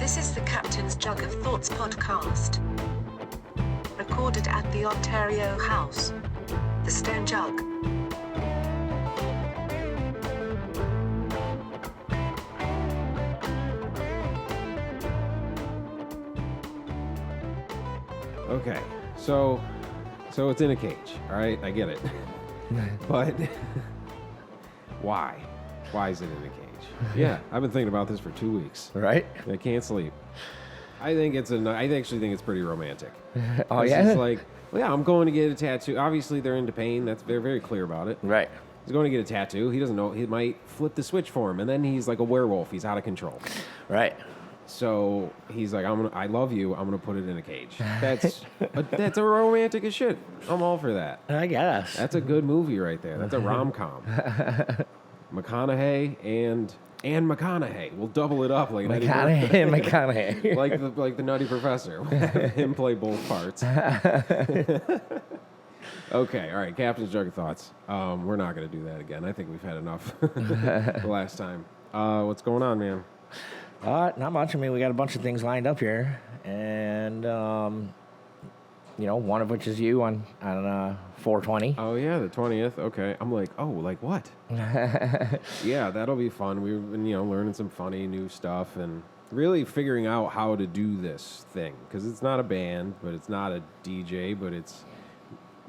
This is the Captain's Jug of Thoughts podcast. Recorded at the Ontario House. The Stone Jug. Okay, so it's in a cage, all right? I get it. But why? Why is it in a cage? Yeah, I've been thinking about this for 2 weeks. Right? I can't sleep. I actually think it's pretty romantic. Oh, It's yeah? just like, well, yeah, I'm going to get a tattoo. Obviously, they're into pain. They're very clear about it. Right. He's going to get a tattoo. He doesn't know. He might flip the switch for him, and then he's like a werewolf. He's out of control. Right. So he's like, I love you. I'm gonna put it in a cage. That's a romantic as shit. I'm all for that. I guess. That's a good movie right there. That's a rom-com. McConaughey and McConaughey. We'll double it up like McConaughey and McConaughey. like the Nutty Professor. Him play both parts. Okay, all right. Captain's Jug of Thoughts. We're not gonna do that again. I think we've had enough the last time. What's going on, man? Not much. I mean, we got a bunch of things lined up here, and one of which is you on 420. Oh yeah, the 20th. Okay, I'm like, oh, like what? Yeah, that'll be fun. We've been, learning some funny new stuff and really figuring out how to do this thing because it's not a band, but it's not a DJ, but it's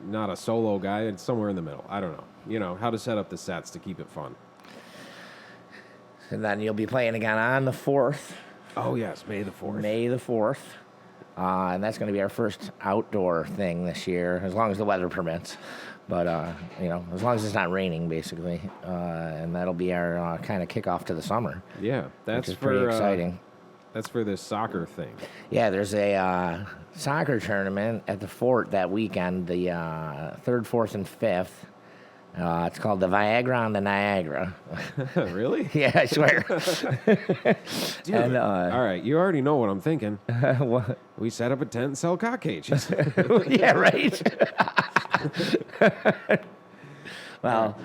not a solo guy. It's somewhere in the middle. I don't know. How to set up the sets to keep it fun. And then you'll be playing again on the 4th. Oh, yes, May the 4th. May the 4th. And that's going to be our first outdoor thing this year, as long as the weather permits. But, as long as it's not raining, basically. And that'll be our kind of kickoff to the summer. Yeah, that's which is pretty exciting. That's for this soccer thing. Yeah, there's a soccer tournament at the fort that weekend, the 3rd, 4th, and 5th. It's called the Viagra on the Niagara. Really? Yeah, I swear. Dude, and, all right, you already know what I'm thinking. What? We set up a tent and sell cock cages. Yeah, right. Well,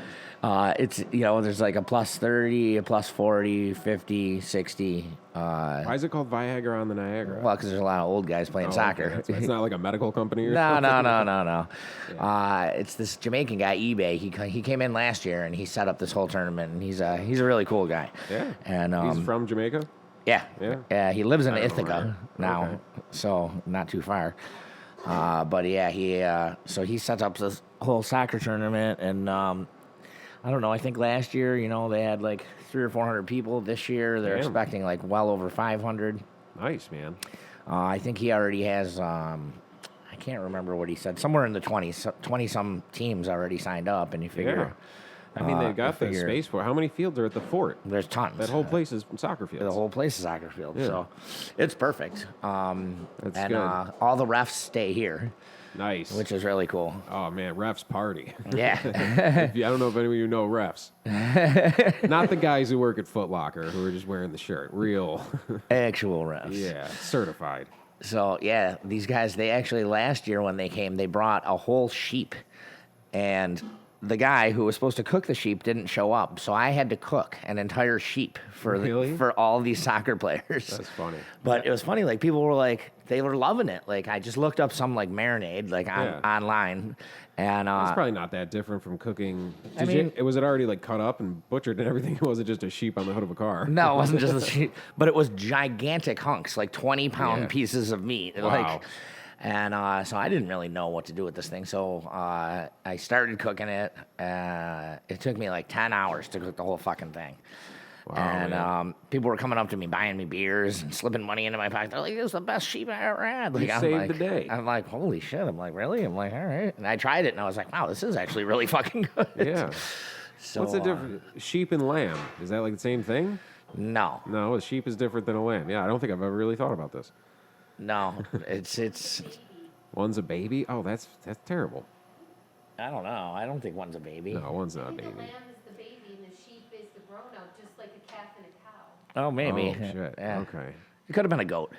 it's, there's like a plus 30, a plus 40, 50, 60. Why is it called Viagra on the Niagara? Well, because there's a lot of old guys playing soccer. Okay, it's not like a medical company or No. something? Yeah. It's this Jamaican guy, eBay. He came in last year, and he set up this whole tournament, and he's a really cool guy. Yeah. And he's from Jamaica? Yeah. Yeah. He lives in I don't know, Ithaca right? now, Okay. so not too far. But yeah, he sets up this whole soccer tournament, and I don't know. I think last year, they had like 300 or 400 people. This year, they're expecting like well over 500. Nice, man. I think he already has. I can't remember what he said. Somewhere in the 20 some teams already signed up, and you figure. Yeah. I mean, they've got the space for it. How many fields are at the fort? There's tons. That whole place is soccer fields. The whole place is soccer field, Yeah. so it's perfect. That's and good. All the refs stay here, Nice. which is really cool. Oh, man, refs party. Yeah. I don't know if any of you know refs. Not the guys who work at Foot Locker who are just wearing the shirt. Real. Actual refs. Yeah, certified. So, yeah, these guys, they actually, last year when they came, they brought a whole sheep. And the guy who was supposed to cook the sheep didn't show up. So I had to cook an entire sheep for all these soccer players. That's funny. But it was funny, like, people were like, they were loving it. Like, I just looked up some, like, marinade, like, online. And It's probably not that different from cooking. Was it already like cut up and butchered and everything? Or was it just a sheep on the hood of a car? No, it wasn't just a sheep, but it was gigantic hunks, like 20-pound pieces of meat. Wow. Like, and so I didn't really know what to do with this thing. So I started cooking it. It took me like 10 hours to cook the whole fucking thing. Wow, and people were coming up to me, buying me beers and slipping money into my pocket. They're like, "This is the best sheep I ever had." Like, You saved the day. I'm like, "Holy shit!" I'm like, "Really?" I'm like, "All right." And I tried it, and I was like, "Wow, this is actually really fucking good." Yeah. So, What's the difference? Sheep and lamb. Is that like the same thing? No, No, a sheep is different than a lamb. Yeah, I don't think I've ever really thought about this. no, it's. One's a baby? Oh, that's terrible. I don't know. I don't think one's a baby. No, one's not a baby. The lamb is the baby and the sheep is the grown-up, just like a calf and a cow. Oh, maybe. Oh, shit. Yeah. Okay. It could have been a goat.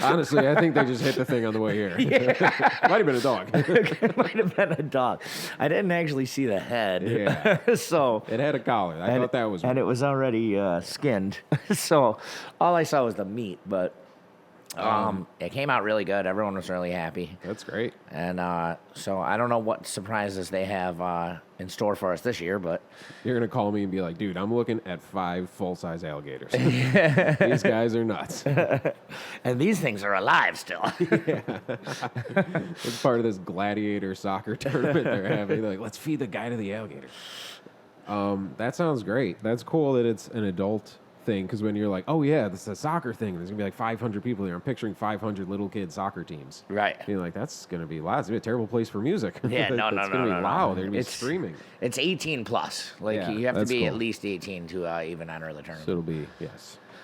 Honestly, I think they just hit the thing on the way here. Might have been a dog. It might have been a dog. I didn't actually see the head. Yeah. So It had a collar. I thought that was and it was already skinned. So all I saw was the meat, but it came out really good. Everyone was really happy. That's great. And so I don't know what surprises they have in store for us this year, but You're going to call me and be like, dude, I'm looking at 5 full-size alligators. These guys are nuts. and these things are alive still. It's part of this gladiator soccer tournament they're having. They're like, let's feed the guy to the alligator. That sounds great. That's cool that it's an adult thing, because when you're like, oh yeah, this is a soccer thing, there's gonna be like 500 people here. I'm picturing 500 little kid soccer teams. Right. You're like, that's gonna be loud. It's gonna be a terrible place for music. Yeah, no, It's gonna be loud. They're gonna be streaming. It's 18 plus. Like Yeah, you have to that's be cool. at least 18 to even enter the tournament. So it'll be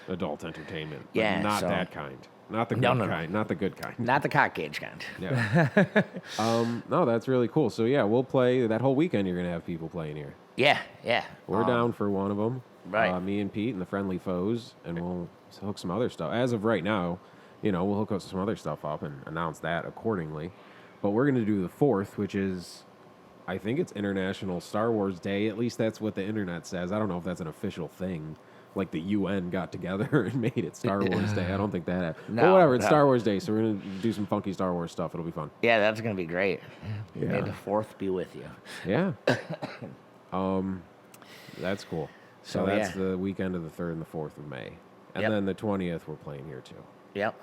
adult entertainment. But Yeah, not so- that kind. Not the good No. kind. Not the good kind. Not the cock gauge kind. Yeah. No, that's really cool. So yeah, we'll play that whole weekend. You're gonna have people playing here. Yeah. We're down for one of them. Right. Me and Pete and the Friendly Foes, and we'll hook some other stuff. As of right now, we'll hook up some other stuff up and announce that accordingly. But we're going to do the 4th, which is, I think it's International Star Wars Day. At least that's what the internet says. I don't know if that's an official thing. Like the UN got together and made it Star Wars Day. I don't think that happened. No, But whatever, it's no. Star Wars Day, so we're going to do some funky Star Wars stuff. It'll be fun. Yeah, that's gonna be great. Yeah. May the 4th be with you. Yeah. That's cool. So So, that's yeah. the weekend of the 3rd and the 4th of May. And Yep. then the 20th, we're playing here too. Yep.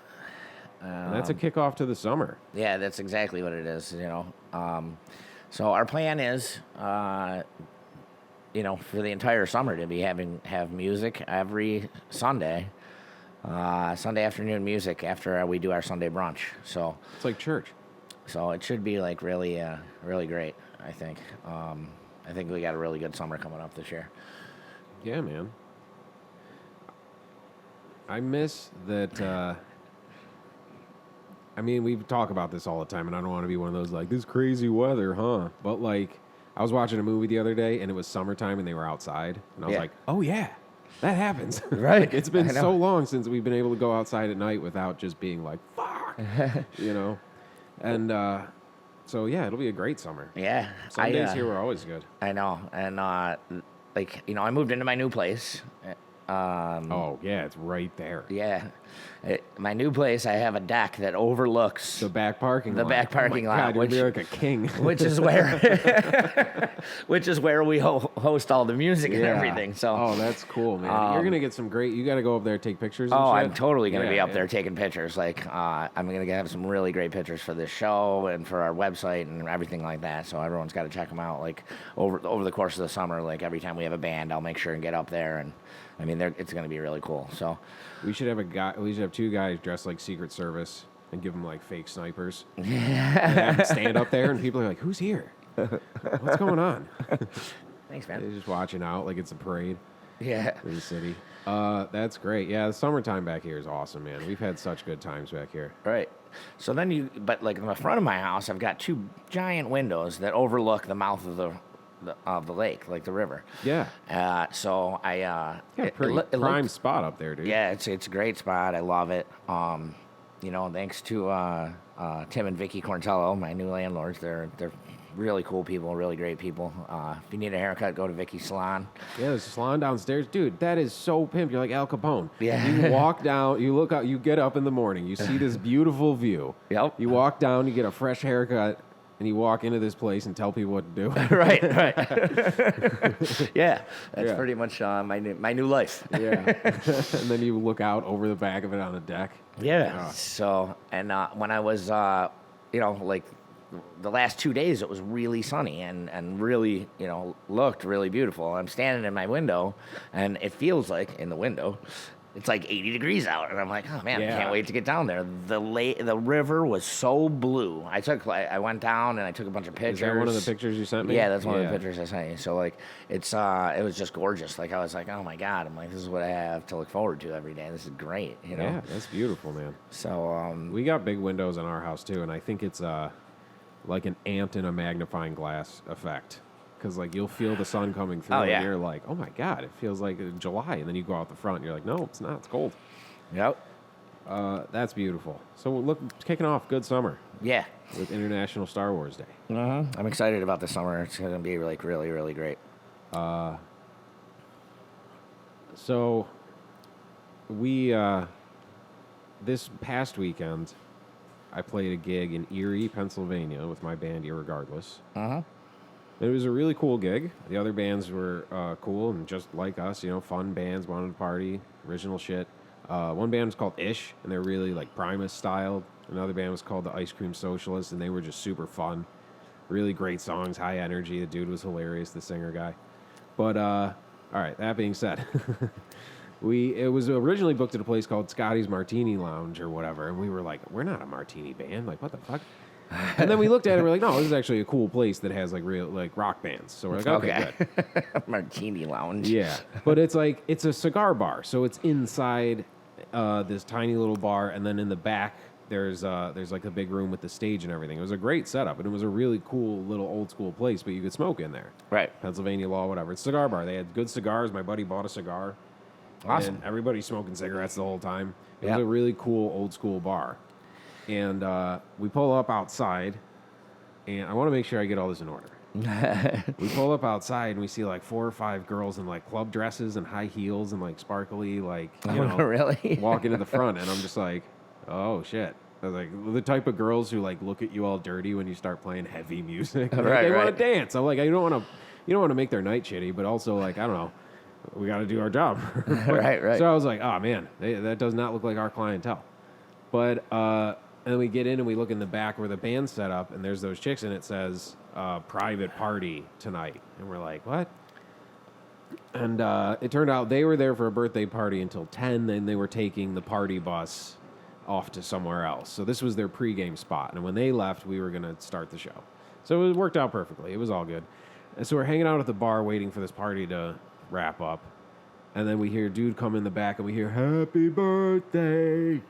And that's a kickoff to the summer. Yeah, that's exactly what it is. So our plan is, for the entire summer to be have music every Sunday, Sunday afternoon music after we do our Sunday brunch. So It's like church. it should be like really, really great. I think. I think we got a really good summer coming up this year. Yeah, man. I miss that. We talk about this all the time, and I don't want to be one of those like, this crazy weather, huh? But like, I was watching a movie the other day, and it was summertime, and they were outside, and I was Yeah. like, oh yeah, that happens. Right. Like, it's been I know. so long since we've been able to go outside at night without just being like, fuck, And so yeah, it'll be a great summer. Yeah. Sundays here were always good. I know, and I moved into my new place. Oh yeah, it's right there. Yeah, my new place. I have a deck that overlooks The back parking lot. The back parking oh my lot, God, you'll be like a king. which is where we host all the music and Yeah. everything. So, Oh, that's cool, man. You're gonna get some great. You got to go up there, take pictures. And I'm shit? totally gonna be Yeah, up there taking pictures. Like, I'm gonna have some really great pictures for this show and for our website and everything like that. So everyone's got to check them out. Like over the course of the summer, like every time we have a band, I'll make sure and get up there. And it's gonna be really cool. So, We should have we should have 2 guys dressed like Secret Service and give them like fake snipers. And have them stand up there, and people are like, "Who's here? What's going on?" thanks, They're man. just watching out like it's a parade Yeah. in the city. That's great. Yeah, the summertime back here is awesome, man. We've had such good times back here. Right. So then but like in the front of my house, I've got 2 giant windows that overlook the mouth of the lake, like the river. Yeah. So I Yeah, it pretty loo- it prime looked- spot up there, dude. Yeah, it's a great spot. I love it. Thanks to Tim and Vicky Corntello, my new landlords. They're really cool people, really great people. If you need a haircut, go to Vicky's salon. Yeah, there's a salon downstairs. Dude, that is so pimp. You're like Al Capone. Yeah. You walk down, you look out, you get up in the morning, you see this beautiful view. Yep. You walk down, you get a fresh haircut, and you walk into this place and tell people what to do. right. Yeah, that's Yeah. pretty much my new life. Yeah. And then you look out over the back of it on a deck. Yeah. Oh. So, and when I was, like the last 2 days, it was really sunny and really, looked really beautiful. I'm standing in my window, and it feels like in the window, it's like 80 degrees out, and I'm like, oh man, I Yeah. can't wait to get down there. The river was so blue. I went down and I took a bunch of pictures. Is that one of the pictures you sent me? Yeah, that's one of the pictures I sent you. So like, it was just gorgeous. Like I was like, oh my god, I'm like, this is what I have to look forward to every day. This is great, Yeah, that's beautiful, man. So We got big windows in our house, too, and I think it's like an ant in a magnifying glass effect. because like you'll feel the sun coming through, Oh, yeah. and you're like, oh my god, it feels like July, and then you go out the front, and you're like, no, it's not, it's cold. Yep. That's beautiful. So look, kicking off good summer Yeah. with International Star Wars Day. I'm excited about the summer. It's going to be like really, really great. So we this past weekend, I played a gig in Erie, Pennsylvania, with my band Irregardless. It was a really cool gig. The other bands were cool and just like us, you know, fun bands, wanted to party, original shit. One band was called Ish, and they're really like Primus styled. Another band was called the Ice Cream Socialists, and they were just super fun. Really great songs, high energy. The dude was hilarious, the singer guy. But all right, that being said, it was originally booked at a place called Scotty's Martini Lounge or whatever, and we were like, we're not a martini band, like what the fuck? And then we looked at it, we're like, no, this is actually a cool place that has like real like rock bands. So we're like, okay. Good. Martini Lounge. Yeah, but it's like it's a cigar bar, so it's inside this tiny little bar, and then in the back there's like a big room with the stage and everything. It was a great setup, and it was a really cool little old school place, but you could smoke in there. Right. Pennsylvania law, whatever. It's a cigar bar. They had good cigars. My buddy bought a cigar. Awesome. And everybody's smoking cigarettes the whole time. It was Yep. a really cool old school bar. And we pull up outside, and I want to make sure I get all this in order. We pull up outside, and we see like 4 or 5 girls in like club dresses and high heels and like sparkly, like, you know, really? walking to the front. And I'm just like, oh, shit. I was like, the type of girls who like look at you all dirty when you start playing heavy music. Like, Right, they want right. to dance. I'm like, you don't want to make their night shitty, but also like, I don't know. We got to do our job. Right. So I was like, oh, man, that does not look like our clientele. But and we get in and we look in the back where the band's set up, and there's those chicks, and it says private party tonight. And we're like, what? And it turned out they were there for a birthday party until 10, then they were taking the party bus off to somewhere else. So this was their pregame spot. And when they left, we were going to start the show. So it worked out perfectly. It was all good. And so we're hanging out at the bar waiting for this party to wrap up. And then we hear a dude come in the back, and we hear, happy birthday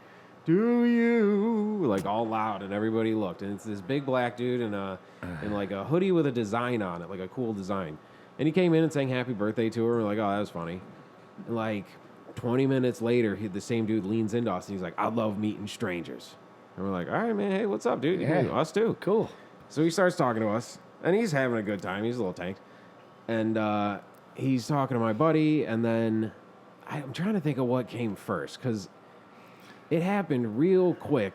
to you, like all loud, and everybody looked. And it's this big black dude in like a hoodie with a design on it, like a cool design. And he came in and sang happy birthday to her. We're like, oh, that was funny. And like 20 minutes later, the same dude leans into us, and he's like, I love meeting strangers. And we're like, all right, man, hey, what's up, dude? Yeah. Us too. Cool. So he starts talking to us, and he's having a good time. He's a little tanked. And he's talking to my buddy, and then I'm trying to think of what came first, because it happened real quick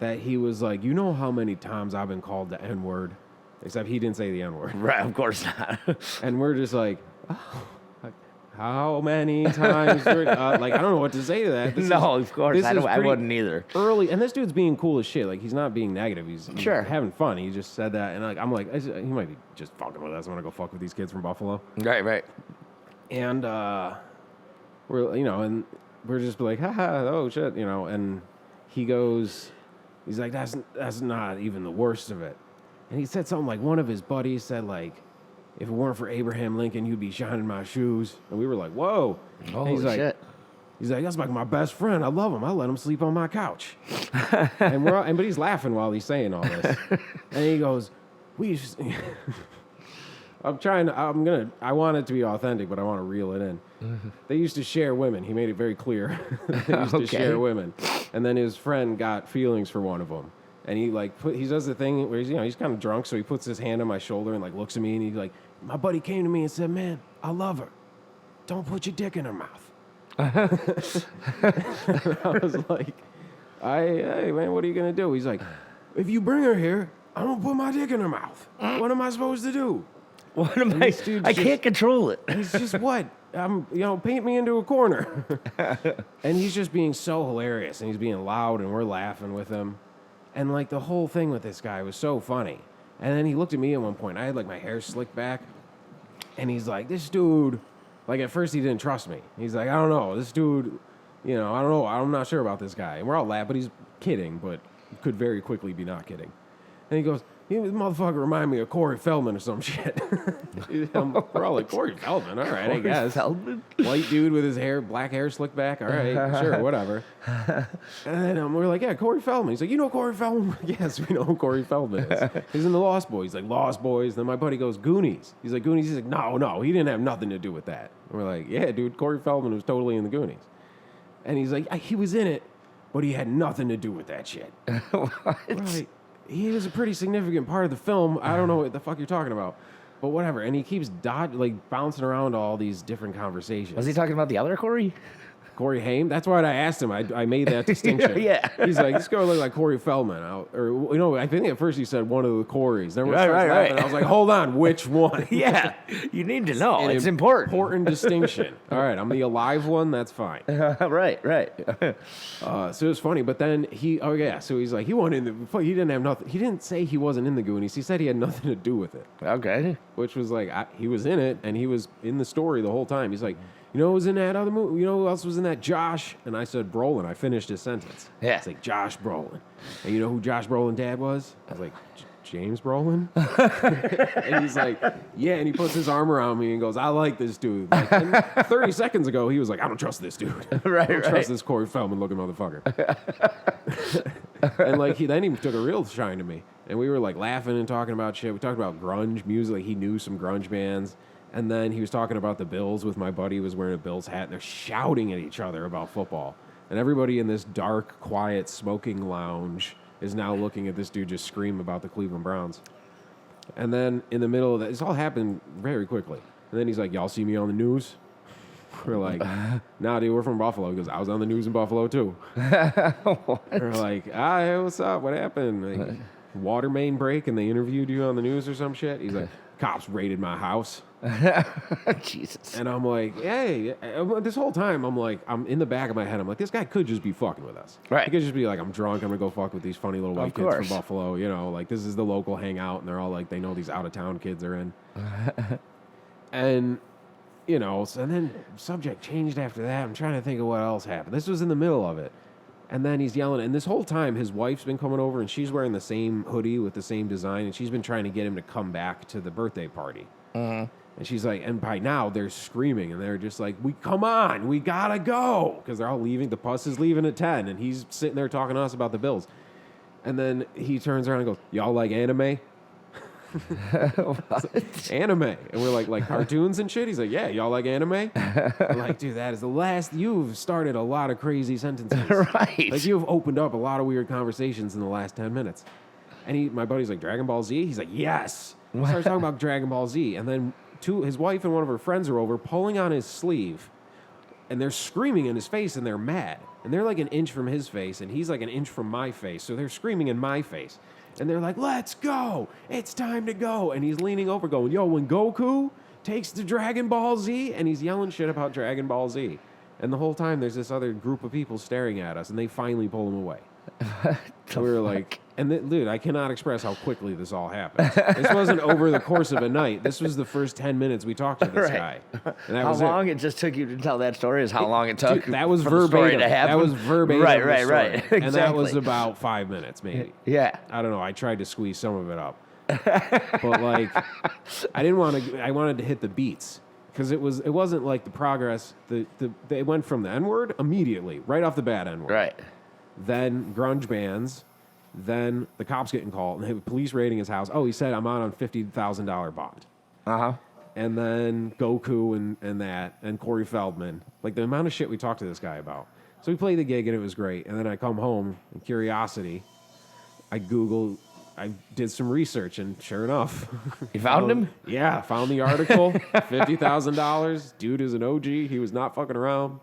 that he was like, you know how many times I've been called the N-word? Except he didn't say the N-word. Right, of course not. And we're just like, oh, like, how many times? Like, I don't know what to say to that. Of course. I wouldn't either. Early, and this dude's being cool as shit. Like, he's not being negative. He's Sure. having fun. He just said that. And like, I'm like, he might be just fucking with us. I want to go fuck with these kids from Buffalo. Right. And we're, you know, and we're just like, haha, oh shit, you know. And he's like, that's not even the worst of it. And he said something like, one of his buddies said like, if it weren't for Abraham Lincoln, you'd be shining my shoes. And we were like, whoa. Holy shit. He's like, that's like my best friend. I love him. I let him sleep on my couch. But he's laughing while he's saying all this. And he goes, I want it to be authentic, but I want to reel it in. They used to share women. He made it very clear. They used to share women. And then his friend got feelings for one of them. And he he does the thing where he's kind of drunk, so he puts his hand on my shoulder and like looks at me, and he's like, my buddy came to me and said, man, I love her. Don't put your dick in her mouth. I was like, hey man, what are you gonna do? He's like, if you bring her here, I'm gonna put my dick in her mouth. What am I supposed to do? What am I? I can't control it. He's just what? Paint me into a corner. And he's just being so hilarious, and he's being loud, and we're laughing with him. And like the whole thing with this guy was so funny. And then he looked at me at one point. I had like my hair slicked back, and he's like, this dude, like at first he didn't trust me. He's like, I don't know, this dude, I don't know, I'm not sure about this guy. And we're all laughing, but he's kidding, but could very quickly be not kidding. And he goes, motherfucker remind me of Corey Feldman or some shit. We're all like, Corey Feldman, all right, I guess. Feldman? White dude with his black hair slicked back, all right, sure, whatever. And then we're like, yeah, Corey Feldman. He's like, you know Corey Feldman? Yes, we know who Corey Feldman is. He's in the Lost Boys. He's like, Lost Boys. Then my buddy goes, Goonies. He's like, Goonies? He's like, no, he didn't have nothing to do with that. And we're like, yeah, dude, Corey Feldman was totally in the Goonies. And he's like, he was in it, but he had nothing to do with that shit. What? Right. He was a pretty significant part of the film. I don't know what the fuck you're talking about. But whatever. And he keeps bouncing around all these different conversations. Was he talking about the other Corey? Corey Haim? That's why I asked him. I made that distinction. Yeah. He's like, this guy look like Corey Feldman. I think at first he said one of the Corys. Then Right. I was like, hold on, which one? Yeah. You need to know. An It's important. Important distinction. All right, I'm the alive one. That's fine. Right. So it was funny, but then so he's like, he wasn't in the, he didn't have nothing, he didn't say he wasn't in the Goonies, he said he had nothing to do with it. Okay. Which was like, he was in it, and he was in the story the whole time. He's like, you know who was in that other movie? You know who else was in that? Josh. And I said, Brolin. I finished his sentence. Yeah. It's like, Josh Brolin. And you know who Josh Brolin's dad was? I was like, James Brolin? And he's like, yeah. And he puts his arm around me and goes, I like this dude. Like, and 30 seconds ago, he was like, I don't trust this dude. I don't trust this Corey Feldman looking motherfucker. And like, then he took a real shine to me. And we were like laughing and talking about shit. We talked about grunge music. Like, he knew some grunge bands. And then he was talking about the Bills with my buddy who was wearing a Bills hat. And they're shouting at each other about football. And everybody in this dark, quiet, smoking lounge is now looking at this dude just scream about the Cleveland Browns. And then in the middle of that, this all happened very quickly. And then he's like, y'all see me on the news? We're like, nah, dude, we're from Buffalo. He goes, I was on the news in Buffalo, too. We're like, hey, what's up? What happened? Like, water main break and they interviewed you on the news or some shit? He's like, cops raided my house. Jesus. And I'm like, hey, this whole time I'm in the back of my head, I'm like, this guy could just be fucking with us. Right. He could just be like, I'm drunk, I'm gonna go fuck with these funny little white kids from Buffalo, you know, like this is the local hangout, and they're all like, they know these out of town kids are in. And you know, so then subject changed after that. I'm trying to think of what else happened. This was in the middle of it. And then he's yelling, and this whole time his wife's been coming over and she's wearing the same hoodie with the same design, and she's been trying to get him to come back to the birthday party. And she's like, and by now they're screaming and they're just like, we gotta go. Because they're all leaving. The bus is leaving at 10 and he's sitting there talking to us about the Bills. And then he turns around and goes, y'all like anime? Anime. And we're like cartoons and shit? He's like, yeah, y'all like anime? We're like, dude, that is the last, you've started a lot of crazy sentences. Right. Like you've opened up a lot of weird conversations in the last 10 minutes. And my buddy's like, Dragon Ball Z? He's like, yes. He starts talking about Dragon Ball Z. And then his wife and one of her friends are over pulling on his sleeve, and they're screaming in his face, and they're mad. And they're like an inch from his face, and he's like an inch from my face. So they're screaming in my face. And they're like, let's go. It's time to go. And he's leaning over going, yo, when Goku takes the Dragon Ball Z, and he's yelling shit about Dragon Ball Z. And the whole time there's this other group of people staring at us, and they finally pull him away. So we were like, dude, I cannot express how quickly this all happened. This wasn't over the course of a night. This was the first 10 minutes we talked to this guy. And that how was long it just took you to tell that story is how long it took. Dude, that was for the story verbatim. to happen. That was verbatim. Right. Exactly. And that was Exactly. about 5 minutes, maybe. Yeah. I don't know. I tried to squeeze some of it up. But like, I wanted to hit the beats. Because it wasn't like the progress. It went from the N-word immediately, right off the bat N-word. Right. Then grunge bands, then the cops getting called, and police raiding his house. Oh, he said, I'm on $50,000 bond. Uh-huh. And then Goku and that, and Corey Feldman. Like, the amount of shit we talked to this guy about. So we played the gig, and it was great. And then I come home, in curiosity, I did some research, and sure enough. You found him? Yeah, found the article, $50,000. Dude is an OG. He was not fucking around.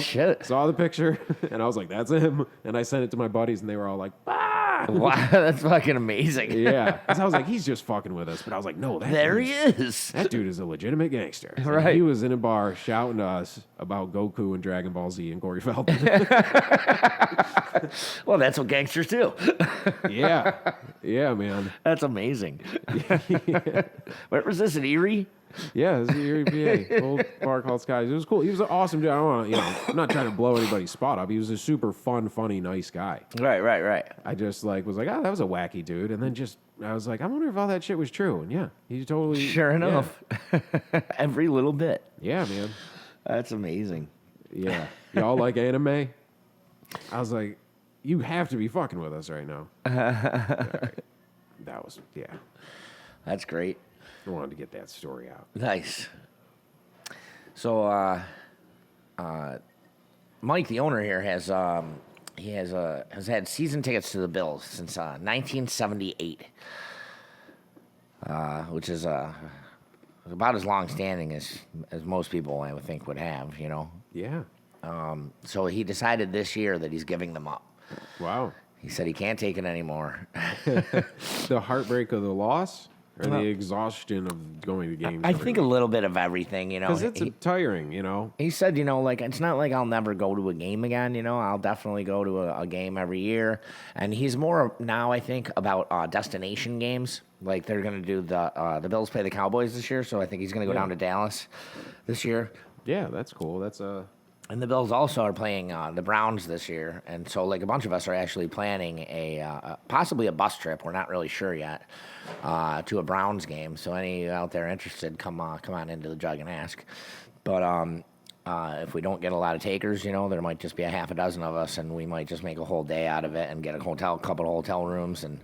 Shit. Saw the picture, and I was like, that's him. And I sent it to my buddies, and they were all like, ah! Wow, that's fucking amazing. Yeah. Because I was like, he's just fucking with us. But I was like, no, There he is. that dude is a legitimate gangster. And Right. he was in a bar shouting to us about Goku and Dragon Ball Z and Corey Feldman. Well, that's what gangsters do. Yeah. Yeah, man. That's amazing. Where was this, in Erie? Yeah, it was the Erie, PA. Old bar called Skies. It was cool. He was an awesome dude. I don't want to, I'm not trying to blow anybody's spot up. He was a super fun, funny, nice guy. Right. I just was like, oh, that was a wacky dude. And then I was like, I wonder if all that shit was true. And yeah, he totally. Sure enough. Yeah. Every little bit. Yeah, man. That's amazing. Yeah. Y'all like anime? I was like, you have to be fucking with us right now. All right. That was, yeah. That's great. I wanted to get that story out. Nice. So, Mike, the owner here, has had season tickets to the Bills since 1978, which is about as long standing as most people I would think would have. You know. Yeah. So he decided this year that he's giving them up. Wow. He said he can't take it anymore. The heartbreak of the loss or the exhaustion of going to games? I think a little bit of everything, you know. Because it's tiring, you know. He said, you know, like, it's not like I'll never go to a game again, you know. I'll definitely go to a game every year. And he's more now, I think, about destination games. Like, they're going to do the Bills play the Cowboys this year, so I think he's going to go down to Dallas this year. Yeah, that's cool. That's And the Bills also are playing the Browns this year, and so like a bunch of us are actually planning possibly a bus trip. We're not really sure yet to a Browns game. So any out there interested, come on into the Jug and ask. But if we don't get a lot of takers, you know, there might just be a half a dozen of us, and we might just make a whole day out of it and get a couple of hotel rooms, and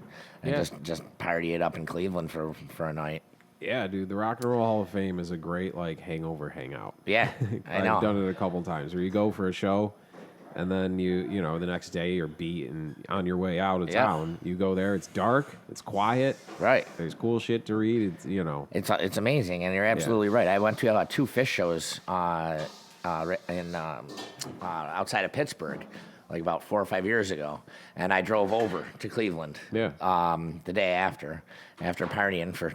just party it up in Cleveland for a night. Yeah, dude, the Rock and Roll Hall of Fame is a great, hangover hangout. Yeah, I know. I've done it a couple times where you go for a show, and then you know, the next day you're beat, and on your way out of town, you go there, it's dark, it's quiet. Right. There's cool shit to read, it's, you know. It's amazing, and you're absolutely right. I went to 2 Fish shows outside of Pittsburgh, like about 4 or 5 years ago, and I drove over to Cleveland the day after partying for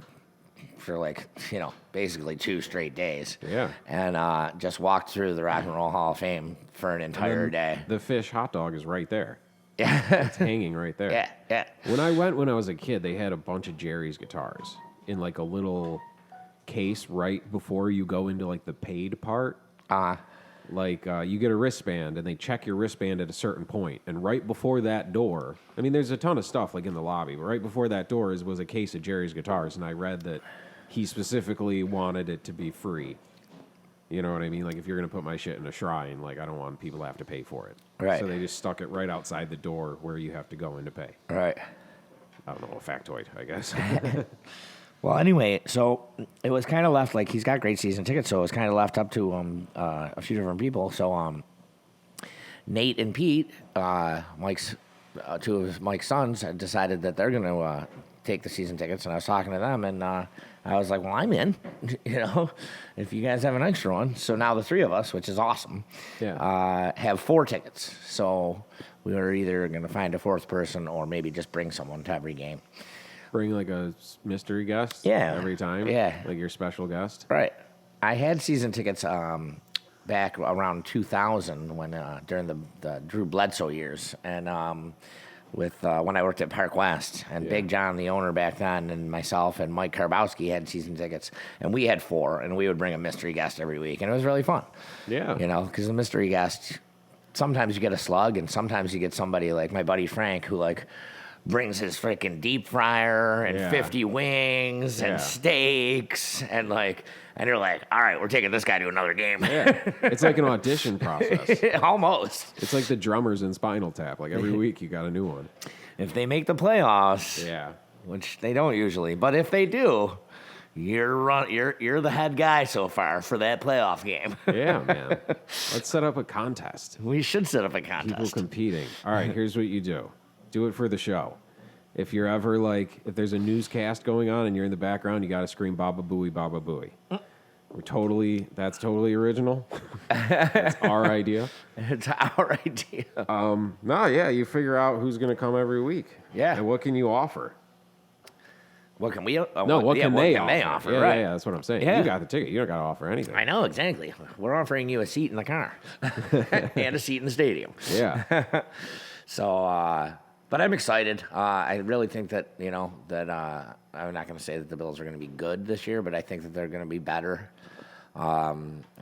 basically 2 straight days. Yeah. And just walked through the Rock and Roll Hall of Fame for an entire day. The Fish hot dog is right there. Yeah. It's hanging right there. Yeah. When I was a kid, they had a bunch of Jerry's guitars in like a little case right before you go into like the paid part. You get a wristband, and they check your wristband at a certain point. And right before that door, I mean, there's a ton of stuff like in the lobby, but right before that door was a case of Jerry's guitars, and I read that he specifically wanted it to be free. You know what I mean? Like, if you're going to put my shit in a shrine, like, I don't want people to have to pay for it. Right. So they just stuck it right outside the door where you have to go in to pay. Right. I don't know, a factoid, I guess. Well, anyway, so it was kind of left, like, he's got great season tickets, so it was kind of left up to a few different people. So Nate and Pete, two of Mike's sons, had decided that they're going to take the season tickets, and I was talking to them, and I was like, well, I'm in, you know, if you guys have an extra one. So now the 3 of us, which is awesome, have 4 tickets. So we were either going to find a 4th person or maybe just bring someone to every game. Bring like a mystery guest every time? Yeah. Like your special guest? Right. I had season tickets back around 2000 when during the Drew Bledsoe years, and when I worked at Park West, and Big John, the owner back then, and myself and Mike Karbowski had season tickets, and we had 4, and we would bring a mystery guest every week, and it was really fun. Yeah. You know, because the mystery guest, sometimes you get a slug, and sometimes you get somebody like my buddy Frank, who brings his freaking deep fryer and 50 wings and steaks, and you're like, all right, we're taking this guy to another game. Yeah. It's like an audition process. Almost. It's like the drummers in Spinal Tap. Like every week you got a new one. If they make the playoffs, which they don't usually, but if they do, you're the head guy so far for that playoff game. Yeah, man. Let's set up a contest. We should set up a contest. People competing. All right, here's what you do. Do it for the show. If you're ever if there's a newscast going on and you're in the background, you got to scream Baba Booey, Baba Booey. That's totally original. That's our idea. It's our idea. You figure out who's going to come every week. Yeah. And what can you offer? What can we? What can they offer? Right. Yeah, that's what I'm saying. Yeah. You got the ticket. You don't got to offer anything. I know, exactly. We're offering you a seat in the car and a seat in the stadium. Yeah. So, But I'm excited. I really think that, that I'm not going to say that the Bills are going to be good this year, but I think that they're going to be better. I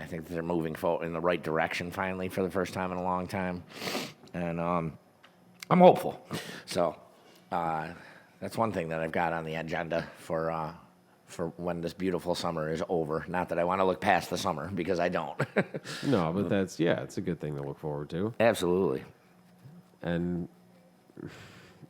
think that they're moving forward in the right direction finally for the first time in a long time. And I'm hopeful. So that's one thing that I've got on the agenda for when this beautiful summer is over. Not that I want to look past the summer, because I don't. No, but it's a good thing to look forward to. Absolutely. And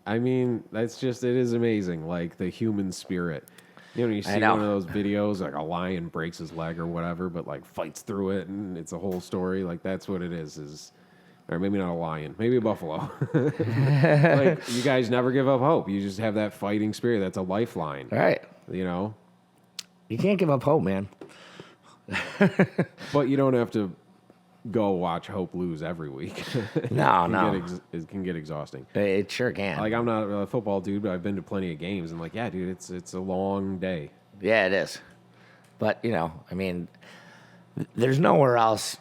I mean, it is amazing, like the human spirit. You see one of those videos, like a lion breaks his leg or whatever, but like fights through it, and it's a whole story. Like that's what it is, or maybe not a lion, maybe a buffalo. Like you guys never give up hope. You just have that fighting spirit. That's a lifeline. Right. You can't give up hope, man. But you don't have to go watch Hope lose every week. No. It can get exhausting. It sure can. Like I'm not a football dude, but I've been to plenty of games, and like, yeah, dude, it's a long day. Yeah, it is. But there's nowhere else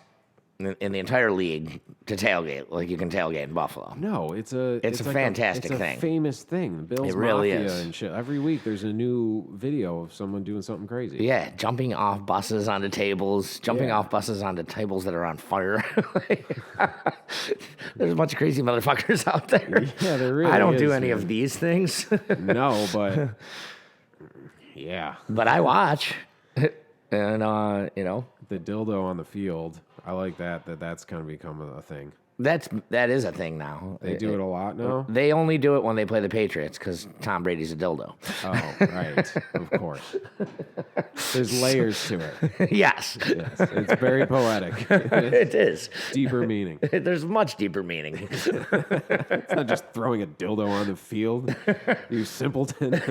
in the entire league to tailgate like you can tailgate in Buffalo. No, it's a fantastic thing. It's a famous thing. The Bills It really Mafia is. and shit. Every week there's a new video of someone doing something crazy. Yeah, jumping off buses onto tables, off buses onto tables that are on fire. There's a bunch of crazy motherfuckers out there. Yeah, there really I don't is, do any man. of these things. No, but yeah. But I watch. And, The dildo on the field, I like that's kind of become a thing. that is a thing now. They do it a lot now? They only do it when they play the Patriots because Tom Brady's a dildo. Oh, right. Of course. There's layers to it. Yes. Yes. It's very poetic. It is. Deeper meaning. There's much deeper meaning. It's not just throwing a dildo on the field, you simpleton.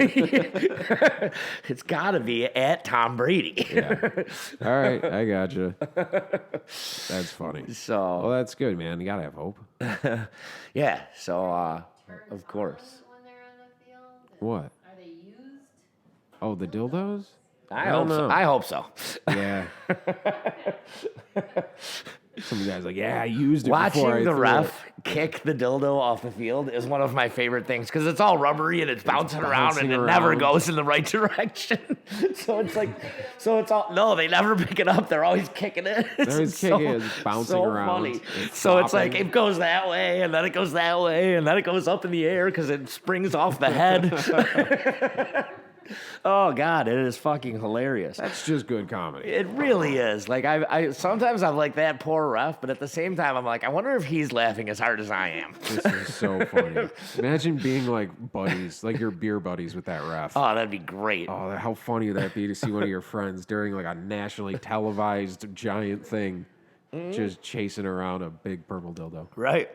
It's got to be at Tom Brady. Yeah. All right, I gotcha. That's funny. Well, So, that's good, man. You gotta have hope. yeah. So, of course. When they're on the field? What? Are they used? Oh, the dildos? I don't hope so. know. I hope so. Yeah. Some guys like, yeah, I used it before I Watching the threw ref kick the dildo off the field is one of my favorite things because it's all rubbery and it's bouncing around and it never around. goes in the right direction. So it's all, no, they never pick it up. They're always kicking it. It's always kicking it, it's bouncing so around, funny. it's So it's like flopping. it goes that way and then it goes that way and then it goes up in the air because it springs off the head. Oh God, it is fucking hilarious. That's just good comedy. It really is. Like I sometimes I'm like that poor ref, but at the same time I'm like, I wonder if he's laughing as hard as I am. This is so funny. Imagine being like buddies, like your beer buddies with that ref. Oh, that'd be great. Oh, how funny would that be to see one of your friends during like a nationally televised giant thing just chasing around a big purple dildo. Right.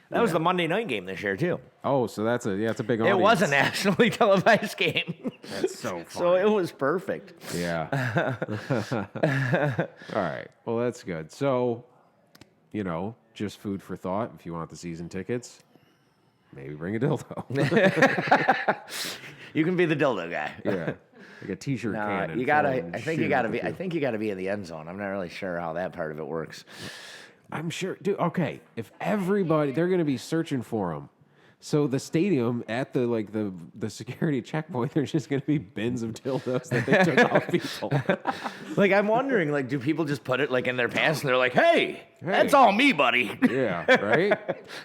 That was the Monday night game this year too. Oh, so it's a big audience. It was a nationally televised game. That's so funny. So it was perfect. Yeah. All right. Well, that's good. So, just food for thought. If you want the season tickets, maybe bring a dildo. You can be the dildo guy. Yeah. Like a t-shirt cannon. You gotta. full I think shoot you gotta at be. the I field. think you gotta be in the end zone. I'm not really sure how that part of it works. I'm sure, dude. Okay, if everybody, they're gonna be searching for them. So the stadium at the security checkpoint, there's just gonna be bins of dildos that they took off people. Like I'm wondering, like, do people just put it like in their pants and they're like, "Hey, that's all me, buddy." Yeah, right.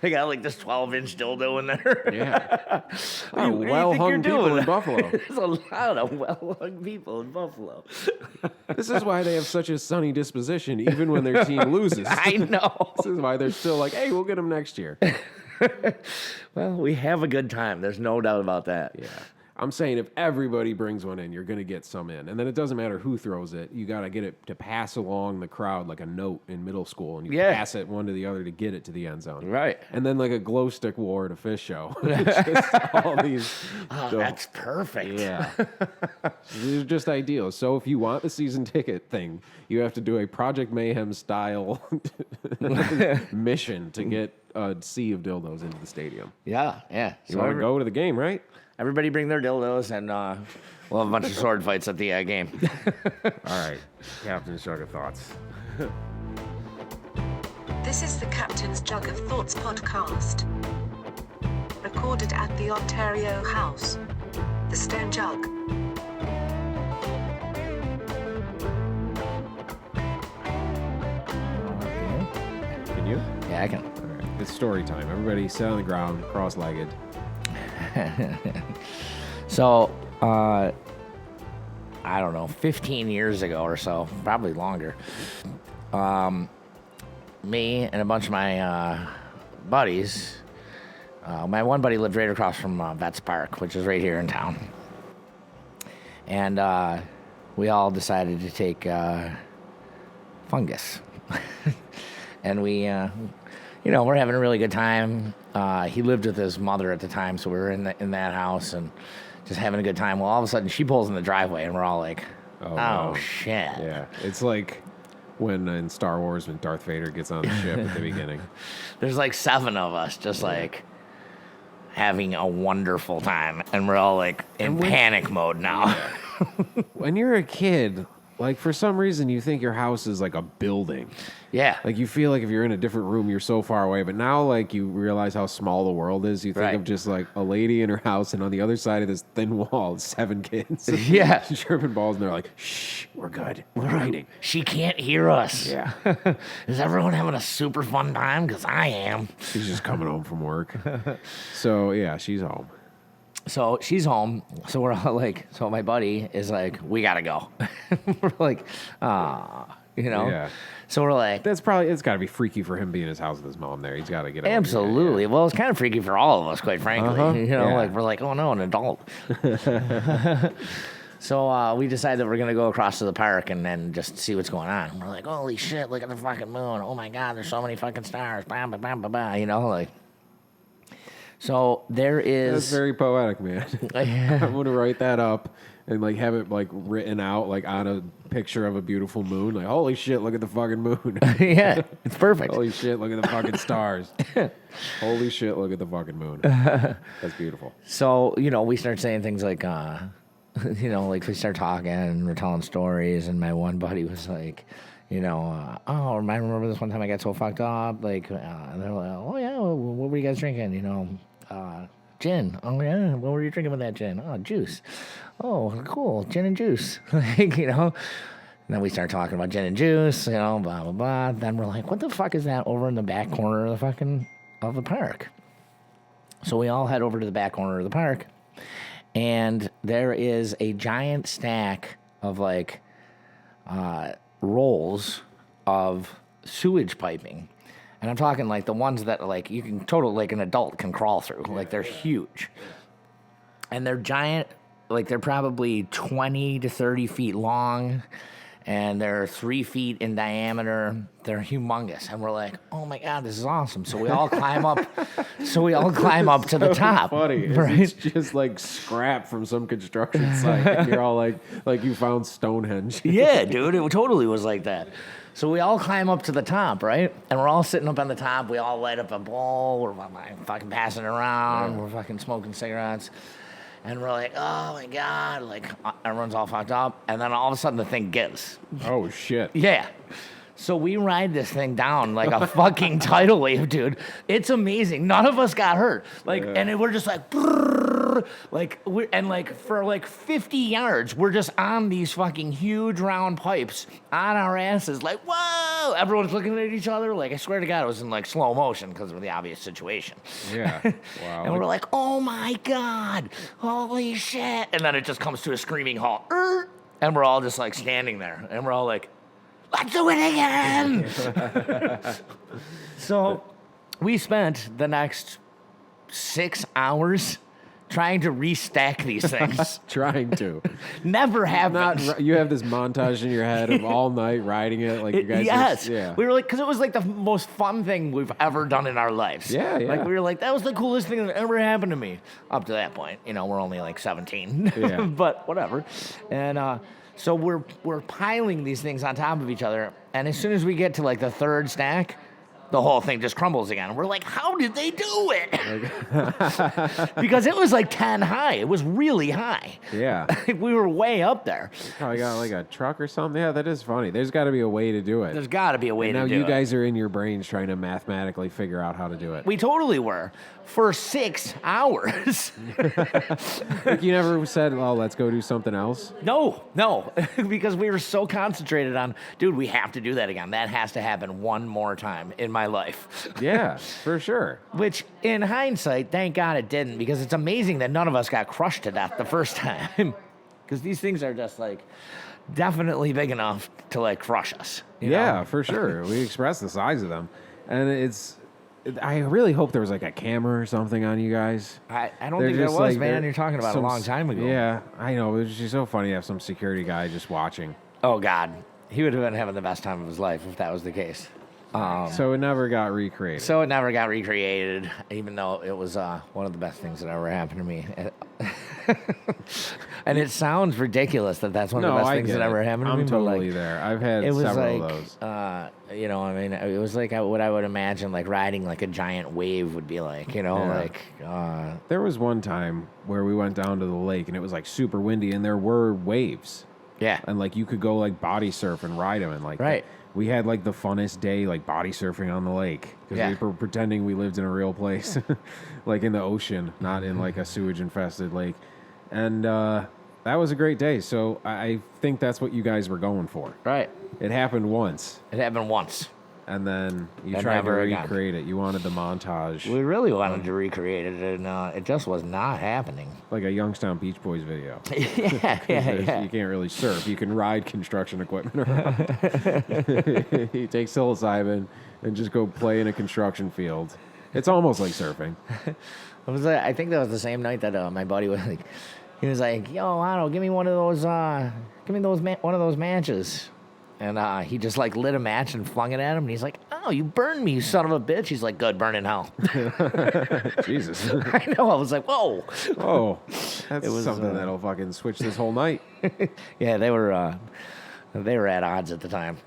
They got like this 12-inch dildo in there. Yeah. What do you well-hung think you're people doing? in Buffalo. There's a lot of well-hung people in Buffalo. This is why they have such a sunny disposition, even when their team loses. I know. This is why they're still like, hey, we'll get them next year. Well, we have a good time. There's no doubt about that. Yeah. I'm saying if everybody brings one in, you're going to get some in. And then it doesn't matter who throws it. You got to get it to pass along the crowd like a note in middle school. And you pass it one to the other to get it to the end zone. Right. And then like a glow stick war at a fish show. Just all these. Oh, so- that's perfect. Yeah. These are just ideal. So if you want the season ticket thing, you have to do a Project Mayhem style mission to get a sea of dildos into the stadium. Yeah, yeah. You want to go to the game, right? Everybody bring their dildos, and we'll have a bunch of sword fights at the game. All right. Captain's Jug of Thoughts. This is the Captain's Jug of Thoughts podcast. Recorded at the Ontario House. The Stone Jug. Can you? Yeah, I can. All right. It's story time. Everybody sit on the ground, cross-legged. So, I don't know, 15 years ago or so, probably longer, me and a bunch of my buddies, my one buddy lived right across from Vets Park, which is right here in town. And we all decided to take Fungus. And we, we're having a really good time. He lived with his mother at the time, so we were in that house and just having a good time. Well, all of a sudden, she pulls in the driveway, and we're all like, oh no. shit. Yeah, it's like when in Star Wars when Darth Vader gets on the ship at the beginning. There's like 7 of us just like having a wonderful time, and we're all like in panic mode now. When you're a kid, like for some reason you think your house is like a building. Yeah. Like you feel like if you're in a different room, you're so far away. But now, like you realize how small the world is. You think Right. of just like a lady in her house, and on the other side of this thin wall, 7 kids. Yeah. Tripping balls, and they're like, "Shh, we're good. We're hiding." She can't hear us. Yeah. Is everyone having a super fun time? Because I am. She's just coming home from work. So yeah, she's home. So she's home. So we're all like, so my buddy is like, we got to go. We're like, Yeah. So we're like, It's got to be freaky for him being in his house with his mom there. He's got to get over it. absolutely. Well, it's kind of freaky for all of us, quite frankly. Yeah. Like we're like, oh no, an adult. So we decided that we're going to go across to the park and then just see what's going on. And we're like, holy shit, look at the fucking moon. Oh my God, there's so many fucking stars. Bah, bah, bah, bah, bah, like. So there is. That's very poetic, man. I'm gonna write that up and like have it like written out like on a picture of a beautiful moon. Like, holy shit, look at the fucking moon. Yeah, it's perfect. Holy shit, look at the fucking stars. Holy shit, look at the fucking moon. That's beautiful. So, we start saying things like, like we start talking and we're telling stories, and my one buddy was like, I remember this one time I got so fucked up. Like, and they're like, oh yeah, what were you guys drinking? Gin. Oh yeah, what were you drinking with that gin? Oh, juice. Oh, cool, gin and juice. And then we start talking about gin and juice, blah blah blah. Then we're like, what the fuck is that over in the back corner of the park? So we all head over to the back corner of the park, and there is a giant stack of like rolls of sewage piping. And I'm talking like the ones that like you can like an adult can crawl through. Like they're huge. And they're giant, like they're probably 20 to 30 feet long. And they're 3 feet in diameter. They're humongous. And we're like, oh my God, this is awesome. So we all climb up. To the top. Funny. Right? It's just like scrap from some construction site. And you're all like you found Stonehenge. Yeah, dude, it totally was like that. So we all climb up to the top, right? And we're all sitting up on the top. We all light up a bowl. We're fucking passing it around. Yeah. We're fucking smoking cigarettes. And we're like, oh my God, like everyone's all fucked up. And then all of a sudden the thing gives. Oh, shit. Yeah. So we ride this thing down like a fucking tidal wave, dude. It's amazing. None of us got hurt. And we're just like, brrr, for like 50 yards, we're just on these fucking huge round pipes on our asses. Like, whoa! Everyone's looking at each other. Like, I swear to God, it was in like slow motion because of the obvious situation. Yeah. Wow. And we're like, oh my God, holy shit! And then it just comes to a screaming halt, and we're all just like standing there, and we're all like, let's do it again! So we spent the next 6 hours trying to restack these things. Trying to. Never happened. You have this montage in your head of all night riding it. Like you guys yes. yeah. We were like, because it was like the most fun thing we've ever done in our lives. Yeah, yeah. Like we were like, that was the coolest thing that ever happened to me. Up to that point, we're only like 17. Yeah. But whatever. And so we're piling these things on top of each other. And as soon as we get to like the third stack, the whole thing just crumbles again. We're like, how did they do it? Because it was like 10 high. It was really high. Yeah. We were way up there. Probably got like a truck or something. Yeah, that is funny. There's got to be a way to do it. There's got to be a way And to now do you it. guys are in your brains trying to mathematically figure out how to do it. We totally were for 6 hours. Like you never said, "Oh, let's go do something else." No, because we were so concentrated on, dude, we have to do that again. That has to happen one more time in my life. Yeah, for sure. Which, in hindsight, thank God it didn't, because it's amazing that none of us got crushed to death the first time. Because these things are just like definitely big enough to like crush us. You Yeah, know? for sure. We expressed the size of them, and I really hope there was like a camera or something on you guys. I don't They're think there just was, like- man. they're You're talking about a some long time ago. Yeah, I know. It was just so funny to have some security guy just watching. Oh, God. He would have been having the best time of his life if that was the case. So it never got recreated. So it never got recreated, even though it was one of the best things that ever happened to me. And it sounds ridiculous that that's one of the best things that ever happened to me. I'm but, like, totally there. I've had it was several like, of those. you know, I mean, it was like what I would imagine, like riding like a giant wave would be like, you know, Yeah. like. There was one time where we went down to the lake and it was like super windy and there were waves. Yeah. And like you could go like body surf and ride them and like Right. we had like the funnest day like body surfing on the lake because Yeah. we were pretending we lived in a real place, like in the ocean, not in like a sewage infested lake. And that was a great day. So I think that's what you guys were going for. Right. It happened once, It happened once. and then you And tried to never again. recreate it. You wanted the montage, We really wanted to recreate it, and it just was not happening. like a Youngstown Beach Boys video. yeah. You can't really surf. You can ride construction equipment around. You take psilocybin and just go play in a construction field. It's almost like surfing. It was I think that was the same night that my buddy was like, he was like, "Yo, Otto, give me one of those, one of those matches," and he just like lit a match and flung it at him, and he's like, "Oh, you burned me, you son of a bitch!" He's like, "Good, burn in hell." Jesus. I know. I was like, "Whoa." Oh, that's It was, something that'll fucking switch this whole night. Yeah, they were at odds at the time.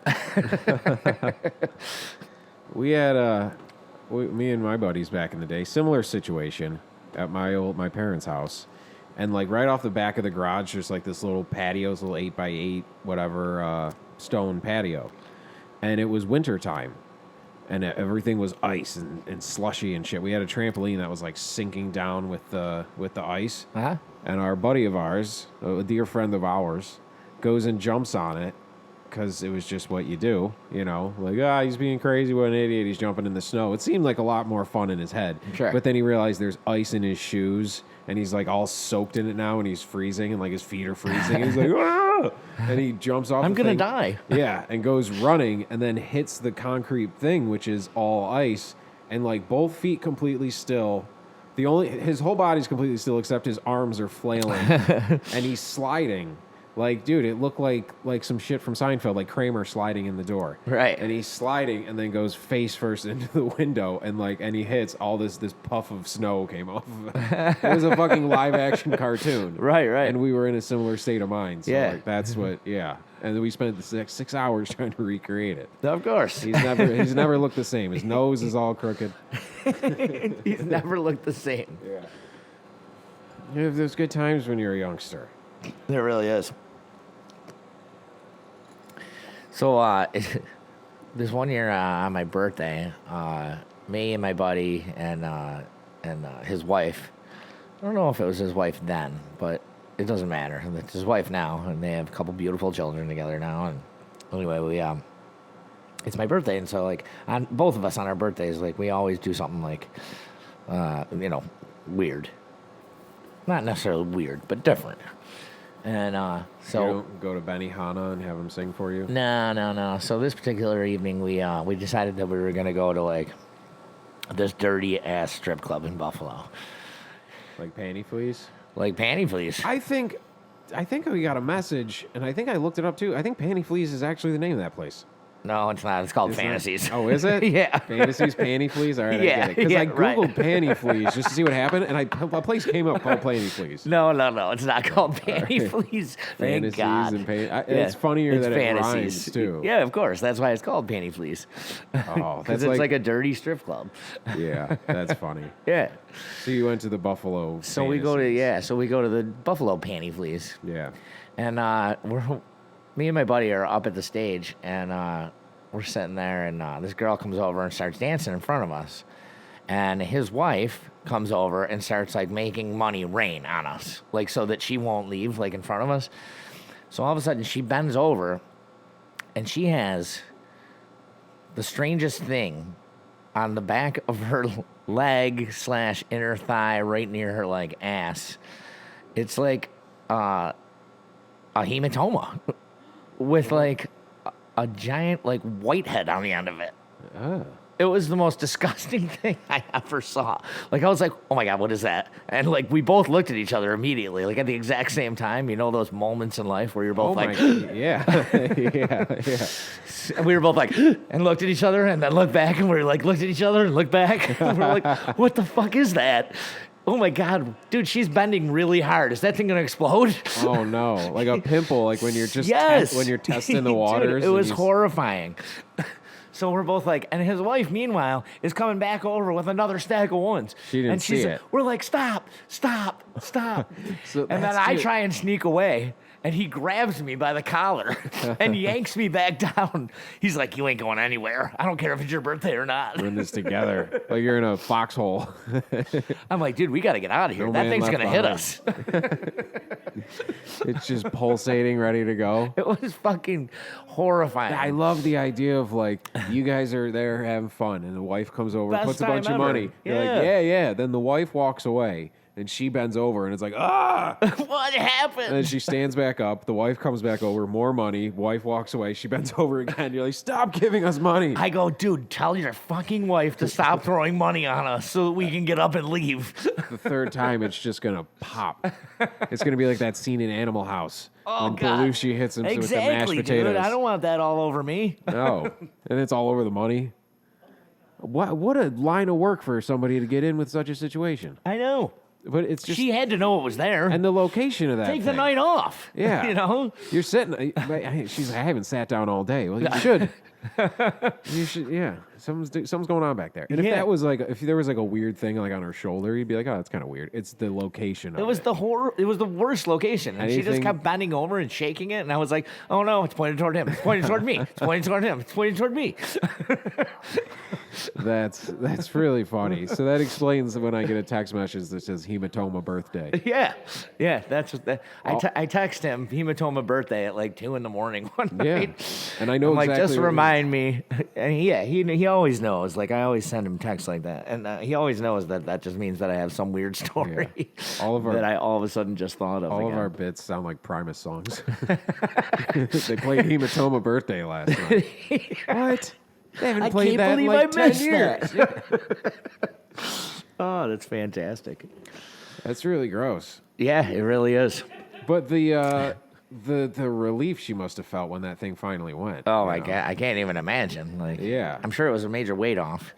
We had me and my buddies back in the day, similar situation at my parents' house, and like right off the back of the garage, there's like this little patio, this little 8x8 whatever stone patio, and it was winter time, and everything was ice and slushy and shit. We had a trampoline that was like sinking down with the ice, Uh-huh. and our buddy of ours, a dear friend of ours, goes and jumps on it. Because it was just what you do, you know? Like, he's being crazy, what an idiot, he's jumping in the snow. It seemed like a lot more fun in his head. Sure. But then he realized there's ice in his shoes, and he's like all soaked in it now, and he's freezing, and like his feet are freezing. And he's like, ah! And he jumps off I'm the gonna thing. die. Yeah, and goes running, and then hits the concrete thing, which is all ice, and like both feet completely still. His whole body's completely still, except his arms are flailing, and he's sliding. Like, dude, it looked like some shit from Seinfeld, like Kramer sliding in the door. Right. And he's sliding and then goes face first into the window and he hits all this puff of snow came off of it. It was a fucking live action cartoon. Right. And we were in a similar state of mind. So Yeah. like, that's what, yeah. And then we spent the 6 hours trying to recreate it. Of course. He's never looked the same. His nose is all crooked. He's never looked the same. Yeah. There's good times when you're a youngster. There really is. So, this one year on my birthday, me and my buddy and his wife, I don't know if it was his wife then, but it doesn't matter. It's his wife now, and they have a couple beautiful children together now. And anyway, it's my birthday, and so like on both of us on our birthdays, like we always do something like, weird. Not necessarily weird, but different. And so You don't go to Benihana and have him sing for you? no. So this particular evening, we decided that we were gonna go to like this dirty ass strip club in Buffalo, Like Panty Fleas? like Panty Fleas. I think we got a message, and I think I looked it up too. I think Panty Fleas is actually the name of that place. No, it's not. It's called Fantasies. Oh, is it? Yeah. Fantasies, panty fleas? All right, I Yeah, get it. Because yeah, I right. Googled panty fleas just to see what happened, and a place came up called panty fleas. No, it's not called Panty Fleas. Thank Fantasies God. and Yeah, it's funnier it's that fantasies. it rhymes, too. Yeah, of course. That's why it's called Panty Fleas. Oh, Because that's it's like a dirty strip club. Yeah, that's funny. Yeah. So you went to the Buffalo So we go to the Buffalo Panty Fleas. Yeah. And me and my buddy are up at the stage, and we're sitting there, and this girl comes over and starts dancing in front of us. And his wife comes over and starts like making money rain on us, like so that she won't leave, like in front of us. So all of a sudden she bends over, and she has the strangest thing on the back of her leg / inner thigh, right near her like ass. It's like a hematoma with like a giant like whitehead on the end of it. Oh. It was the most disgusting thing I ever saw. Like I was like, oh my God, what is that? And like we both looked at each other immediately, like at the exact same time. You know those moments in life where you're both like, yeah. Yeah. and we were both like, and looked at each other and then looked back, and we were like, looked at each other and looked back. And we were like, what the fuck is that? Oh my God, dude, she's bending really hard. Is that thing gonna explode? Oh no, like a pimple, like when you're just when you're testing the waters. Dude, it was horrifying. So we're both like, and his wife, meanwhile, is coming back over with another stack of ones. She didn't and see it. We're like, stop. So And then I try and sneak away, and he grabs me by the collar and yanks me back down. He's like, you ain't going anywhere. I don't care if it's your birthday or not. We're in this together, like you're in a foxhole. I'm like, dude, we got to get out of here. No That man thing's left going to hit behind. us. It's just pulsating, ready to go. It was fucking horrifying. I love the idea of like you guys are there having fun, and the wife comes over, Best puts a bunch time of ever. money. You're Yeah. like, yeah. Then the wife walks away, and she bends over, and it's like, ah. What happened? And then she stands back up. The wife comes back over, more money. Wife walks away. She bends over again. You're like, stop giving us money. I go, dude, tell your fucking wife to stop throwing money on us so that we can get up and leave. The third time, it's just gonna pop. It's gonna be like that scene in Animal House when God. Belushi hits him with the mashed Exactly, potatoes. dude. I don't want that all over me. No, and it's all over the money. What a line of work for somebody to get in with such a situation. I know. But it's just She had to know it was there. and the location of that. Take the thing. night off. Yeah, You know? you're sitting. She's like, I haven't sat down all day. Well, you should. You should. Yeah, something's going on back there. And if Yeah. that was like, if there was like a weird thing like on her shoulder, you'd be like, oh, that's kind of weird. It's the location. It was the horror. It was the worst location. And she just Anything- kept bending over and shaking it. And I was like, oh no, it's pointed toward him. It's pointed toward me. It's pointed toward him. It's pointed toward me. That's really funny. So that explains when I get a text message that says Hematoma Birthday. Yeah. Yeah. That's what that. I text him Hematoma Birthday at like 2 a.m. one Yeah, night. and I know I'm like, exactly just what it is. remind me. And yeah, he always knows. Like I always send him texts like that, and he always knows that just means that I have some weird story. Yeah. All of our- that I all of a sudden just thought of. All again. of our bits sound like Primus songs. They played Hematoma Birthday last night. What? They haven't I played can't that in believe like I 10 missed years. that. Oh, that's fantastic. That's really gross. Yeah, it really is. But the relief she must have felt when that thing finally went. Oh you my know? God, I can't even imagine. Like, Yeah. I'm sure it was a major weight off.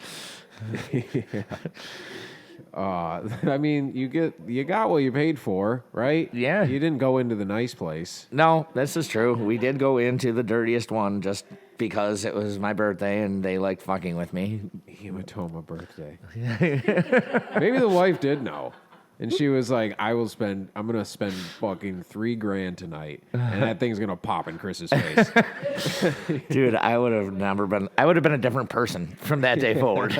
I mean, you got what you paid for, right? Yeah. You didn't go into the nice place. No, this is true. We did go into the dirtiest one just because it was my birthday and they liked fucking with me. Hematoma Birthday. Maybe the wife did know. And she was like, I'm going to spend fucking $3,000 tonight. And that thing's going to pop in Chris's face. Dude, I would have been a different person from that day forward.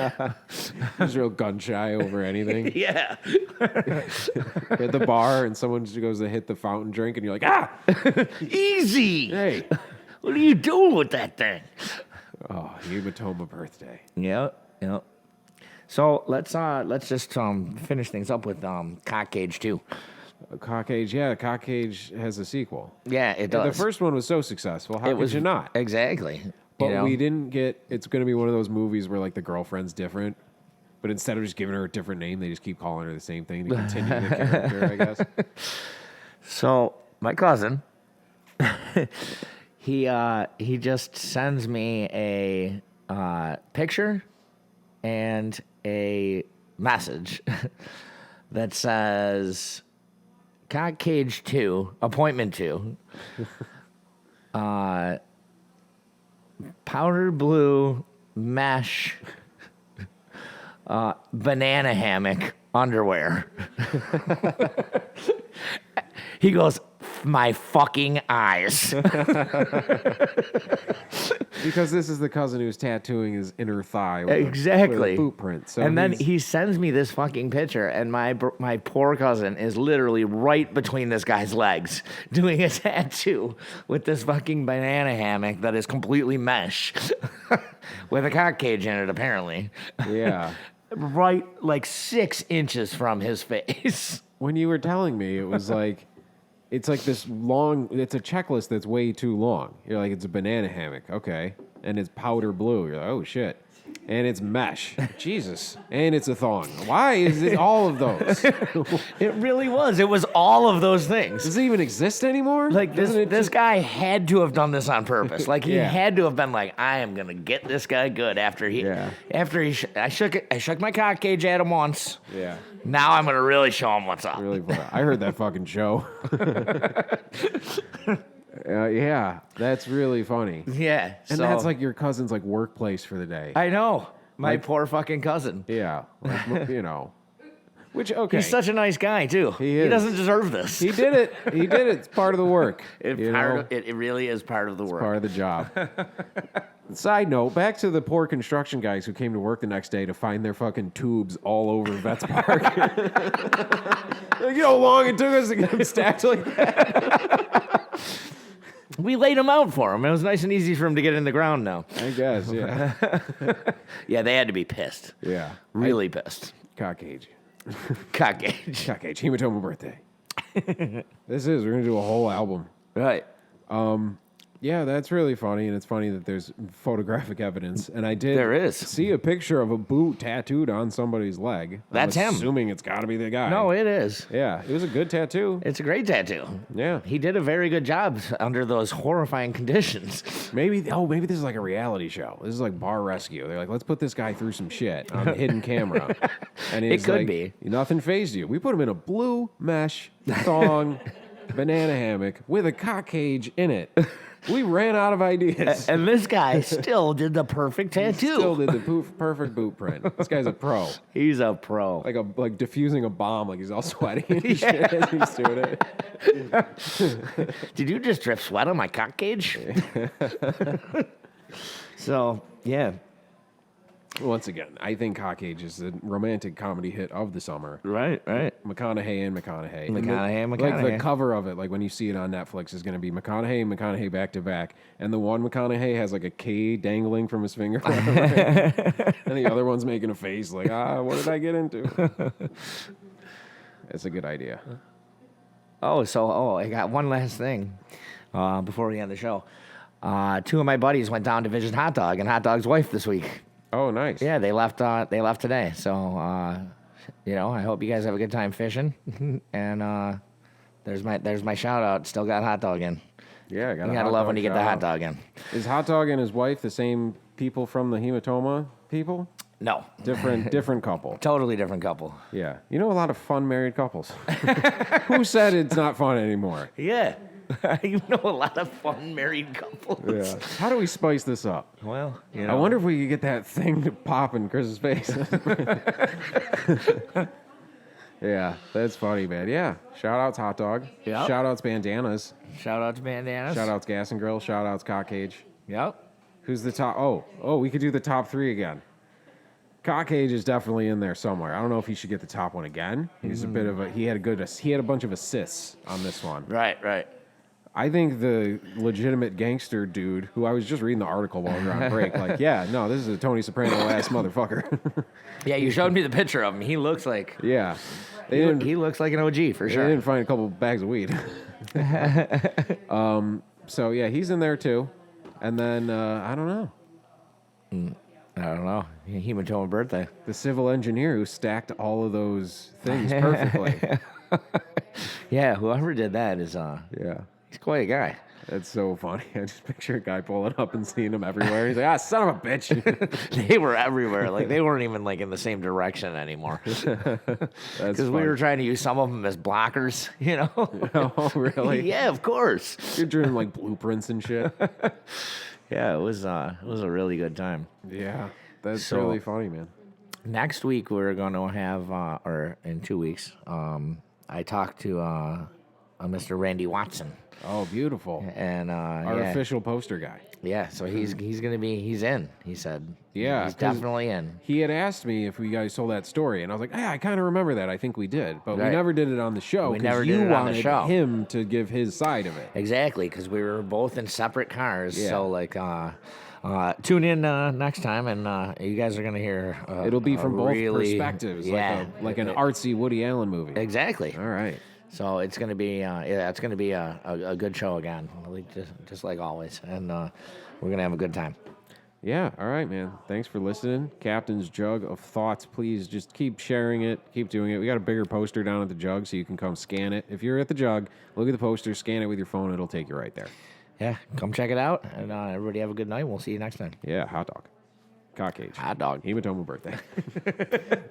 He's real gun shy over anything. Yeah. At the bar and someone just goes to hit the fountain drink and you're like, ah, Easy. hey. What are you doing with that thing? Oh, Hematoma Birthday. Yep. So let's just finish things up with Cock Cage 2. Cock Cage, yeah, Cock Cage has a sequel. Yeah, it The does. first one was so successful. How could you not? Exactly. But we didn't get. It's going to be one of those movies where like the girlfriend's different, but instead of just giving her a different name, they just keep calling her the same thing to continue the character. I guess. So my cousin, he just sends me a picture and a message that says Cock Cage 2, appointment 2. Powder blue mesh banana hammock underwear. He goes, my fucking eyes. Because this is the cousin who's tattooing his inner thigh with Exactly. with a boot print. So And then he's- he sends me this fucking picture, and my poor cousin is literally right between this guy's legs doing a tattoo with this fucking banana hammock that is completely mesh with a cock cage in it, apparently. yeah. Right, like 6 inches from his face. When you were telling me, it was like, it's like this long, it's a checklist that's way too long. You're like, it's a banana hammock. Okay. And it's powder blue. You're like, oh shit. And it's mesh. Jesus. And it's a thong. Why is it all of those? It really was. It was all of those things. Does it even exist anymore? Like this guy had to have done this on purpose. Like he Yeah. had to have been like, I am gonna get this guy good after he. Yeah. I shook my cock cage at him once. Yeah. Now I'm gonna really show him what's up. Really fun. I heard that fucking show. Yeah, that's really funny. Yeah. And so, that's like your cousin's like workplace for the day. I know. My Like- poor fucking cousin. Yeah, like, you know. Which okay, He's such a nice guy too. He is. Doesn't deserve this. he did it. He did it. It's part of the work. It really is part of the work. Part of the job. Side note, back to the poor construction guys who came to work the next day to find their fucking tubes all over Vets Park. Like, you know how long it took us to get them stacked like that? We laid him out for him. It was nice and easy for him to get in the ground now. I guess, yeah. Yeah, they had to be pissed. Yeah. Really pissed. Cock cage. Cock cage. Cock cage. Hematoma Birthday. We're going to do a whole album. Right. Yeah, that's really funny, and it's funny that there's photographic evidence. And I did There is. see a picture of a boot tattooed on somebody's leg. That's I'm him. Assuming it's got to be the guy. No, it is. Yeah, it was a good tattoo. It's a great tattoo. Yeah, He did a very good job under those horrifying conditions. maybe this is like a reality show. This is like Bar Rescue. They're like, let's put this guy through some shit on hidden camera. And it's could like, be. Nothing fazed you. We put him in a blue mesh thong banana hammock with a cock cage in it. We ran out of ideas. And this guy still did the perfect tattoo. Still did the perfect boot print. This guy's a pro. He's a pro. Like diffusing a bomb, like he's all sweaty and shit as he's doing it. Did you just drip sweat on my cock cage? So, yeah. Once again, I think Cock Cage is the romantic comedy hit of the summer. Right. McConaughey and McConaughey. McConaughey. Like the cover of it, like when you see it on Netflix, is going to be McConaughey and McConaughey back to back. And the one McConaughey has like a K dangling from his finger. And the other one's making a face like, what did I get into? That's a good idea. I got one last thing before we end the show. 2 of my buddies went down to visit Hot Dog and Hot Dog's wife this week. Oh, nice. Yeah, they left today. So, I hope you guys have a good time fishing. And there's my shout out. Still got Hot Dog in. Yeah, I got You a gotta Hot love Dog when you get the shout Hot out. Dog in. Is Hot Dog and his wife the same people from the Hematoma people? No, Different couple. totally different couple. Yeah. You know a lot of fun married couples. Who said it's not fun anymore? Yeah, you know a lot of fun married couples. Yeah. How do we spice this up? Well, I wonder if we could get that thing to pop in Chris's face. Yeah, that's funny, man. Yeah. Shout outs Hot Dog. Yep. Shout outs Bandanas. Shout out to Bandanas. Shout outs Gas and Grill. Shout outs Cock Cage. Yep. Who's the top? Oh, we could do the top 3 again. Cock Cage is definitely in there somewhere. I don't know if he should get the top one again. He's a bit of a he had a bunch of assists on this one. Right. I think the legitimate gangster dude, who I was just reading the article while we were on break, like, yeah, no, this is a Tony Soprano ass motherfucker. Yeah, you showed me the picture of him. He looks like Yeah. he looks like an OG for They sure. didn't find a couple bags of weed. So, yeah, he's in there too. And then, I don't know, I don't know. Hematoma Birthday. the civil engineer who stacked all of those things perfectly. Yeah, whoever did that is Yeah. he's quite a guy. That's so funny. I just picture a guy pulling up and seeing him everywhere. He's like, ah, son of a bitch. They were everywhere. Like they weren't even like in the same direction anymore. Because we were trying to use some of them as blockers, you know. Oh, really? Yeah, of course. You're doing like blueprints and shit. Yeah, it was a really good time. Yeah, that's So- really funny, man. Next week we're going to have, or in 2 weeks, I talked to Mr. Randy Watson, Oh, beautiful. and Our yeah, official poster guy. yeah. So he's in. He said, Yeah, he's 'cause definitely in. He had asked me if we guys told that story, and I was like, "Yeah, I kind of remember that. I think we did, but we Right. never did it on the show We because never you did it on the wanted show. him to give his side of it." Exactly, because we were both in separate cars. Yeah. So like, tune in next time, and you guys are gonna hear. It'll be a from both really- perspectives, Yeah, like an artsy Woody Allen movie. exactly. All right. So it's gonna be, it's gonna be a good show again, like just like always, and we're gonna have a good time. Yeah, all right, man. Thanks for listening. Captain's Jug of Thoughts. Please just keep sharing it. Keep doing it. We got a bigger poster down at the Jug, so you can come scan it. If you're at the Jug, look at the poster, scan it with your phone. It'll take you right there. Yeah, come check it out, and everybody have a good night. We'll see you next time. Yeah, hot dog. Cock cage. Hot dog. Hematoma Birthday.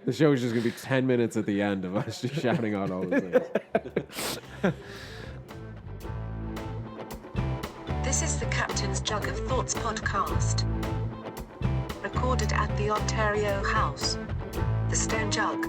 The show is just going to be 10 minutes at the end of us just shouting out all the things. This is the Captain's Jug of Thoughts podcast. Recorded at the Ontario House. The Stone Jug.